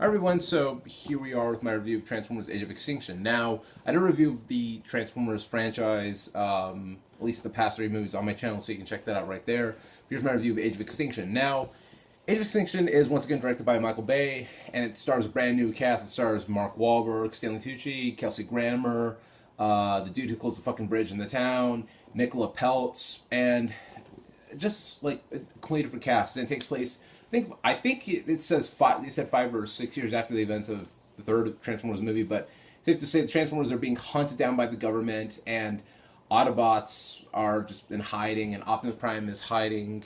Hi everyone, so here we are with my review of Transformers Age of Extinction. Now, I did a review of the Transformers franchise, at least the past three movies on my channel, so you can check that out right there. Here's my review of Age of Extinction. Now, Age of Extinction is once again directed by Michael Bay, and it stars a brand new cast. It stars Mark Wahlberg, Stanley Tucci, Kelsey Grammer, the dude who closed the fucking bridge in the town, Nicola Peltz, and just like a completely different cast. And it takes place. I think it says five. They said 5 or 6 years after the events of the third Transformers movie, but it's safe to say the Transformers are being hunted down by the government, and Autobots are just in hiding, and Optimus Prime is hiding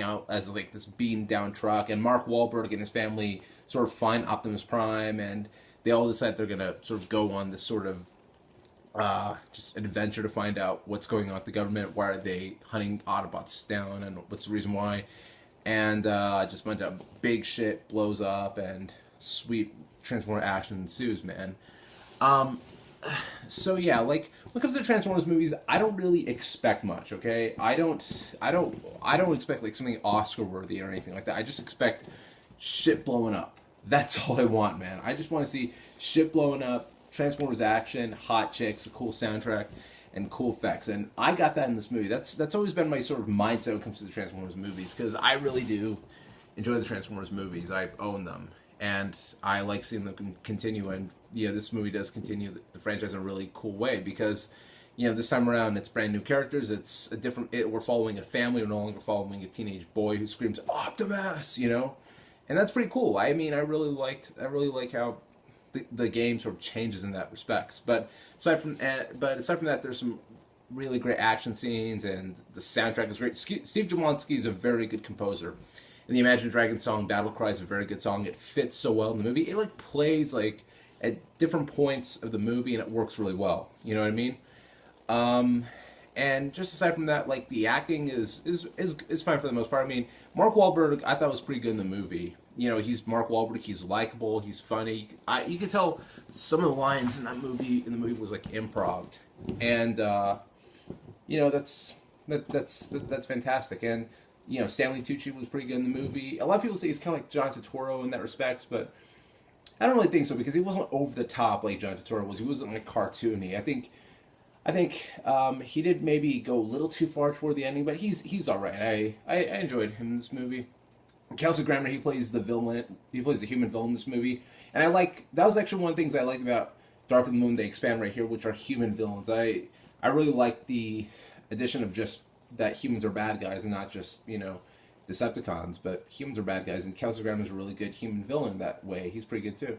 out as like this beaten down truck, and Mark Wahlberg and his family sort of find Optimus Prime, and they all decide they're gonna sort of go on this sort of just adventure to find out what's going on with the government. Why are they hunting Autobots down, and what's the reason why? And just went up, big shit blows up, and sweet Transformer action ensues, man. So yeah, like when it comes to Transformers movies, I don't really expect much. Okay, I don't expect like something Oscar worthy or anything like that. I just expect shit blowing up. That's all I want, man. I just want to see shit blowing up, Transformers action, hot chicks, a cool soundtrack, and cool effects. And I got that in this movie. That's always been my sort of mindset when it comes to the Transformers movies, because I really do enjoy the Transformers movies. I own them, and I like seeing them continue. And this movie does continue the franchise in a really cool way, because this time around it's brand new characters. It's a different. We're following a family. We're no longer following a teenage boy who screams "Optimus," and that's pretty cool. I mean, I really like how the game sort of changes in that respect. But aside from that, there's some really great action scenes, and the soundtrack is great. Steve Jablonsky is a very good composer, and the Imagine Dragons song "Battle Cry" is a very good song. It fits so well in the movie. It like plays like at different points of the movie, and it works really well. You know what I mean? And just aside from that, like the acting is fine for the most part. I mean, Mark Wahlberg I thought was pretty good in the movie. He's Mark Wahlberg. He's likable. He's funny. You can tell some of the lines in the movie was like improv, and that's fantastic. And Stanley Tucci was pretty good in the movie. A lot of people say he's kind of like John Turturro in that respect, but I don't really think so, because he wasn't over the top like John Turturro was. He wasn't like cartoony. I think he did maybe go a little too far toward the ending, but he's all right. I enjoyed him in this movie. Kelsey Grammer, he plays the villain. He plays the human villain in this movie, and that was actually one of the things I liked about Dark of the Moon. They expand right here, which are human villains. I really like the addition of just that humans are bad guys and not just Decepticons, but humans are bad guys. And Kelsey Grammer's a really good human villain that way. He's pretty good too.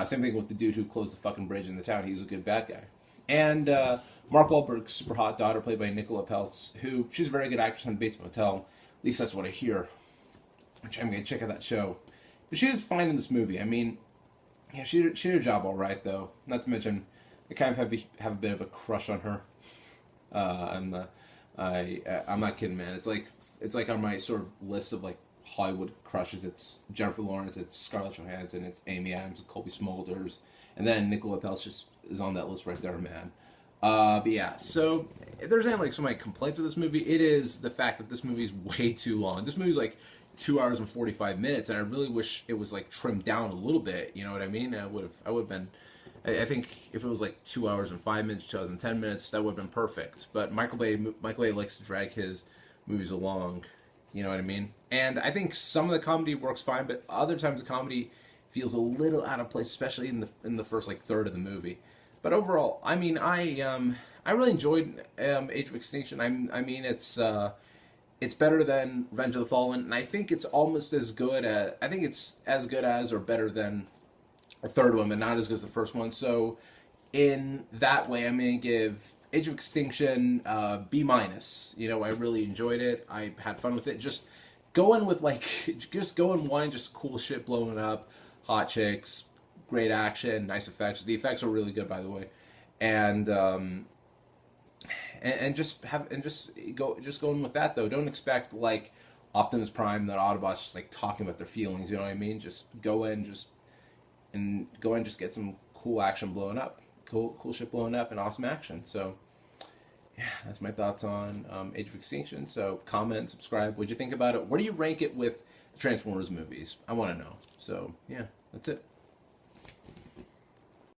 Same thing with the dude who closed the fucking bridge in the town. He's a good bad guy. And Mark Wahlberg's super hot daughter, played by Nicola Peltz, she's a very good actress on Bates Motel. At least that's what I hear. Which I'm gonna check out that show. But she was fine in this movie. I mean, she did her job all right, though. Not to mention, I kind of have a bit of a crush on her. I'm not kidding, man. It's like on my sort of list of like Hollywood crushes. It's Jennifer Lawrence, it's Scarlett Johansson, it's Amy Adams, Colby Smulders, and then Nicola Peltz just is on that list right there, man. But yeah, so if there's any like some of my complaints of this movie, it is the fact that this movie is way too long. This movie's like 2 hours and 45 minutes, and I really wish it was like trimmed down a little bit. You know what I mean? I would have been. I think if it was like 2 hours and 5 minutes, 2 hours and 10 minutes, that would have been perfect. But Michael Bay likes to drag his movies along. You know what I mean? And I think some of the comedy works fine, but other times the comedy feels a little out of place, especially in the first like third of the movie. But overall, I mean, I really enjoyed Age of Extinction. I mean, it's better than Revenge of the Fallen, and I think it's almost as good as, I think it's as good as or better than the third one, but not as good as the first one. So in that way, I'm going to give Age of Extinction B-. I really enjoyed it. I had fun with it. Just going wanting just cool shit blowing up, hot chicks, great action, nice effects. The effects are really good, by the way. And just going with that, though. Don't expect like Optimus Prime, that Autobots just like talking about their feelings. You know what I mean? Just go in, just get some cool action blowing up, cool shit blowing up, and awesome action. So yeah, that's my thoughts on Age of Extinction. So comment, subscribe. What'd you think about it? Where do you rank it with Transformers movies. I want to know. So yeah, that's it.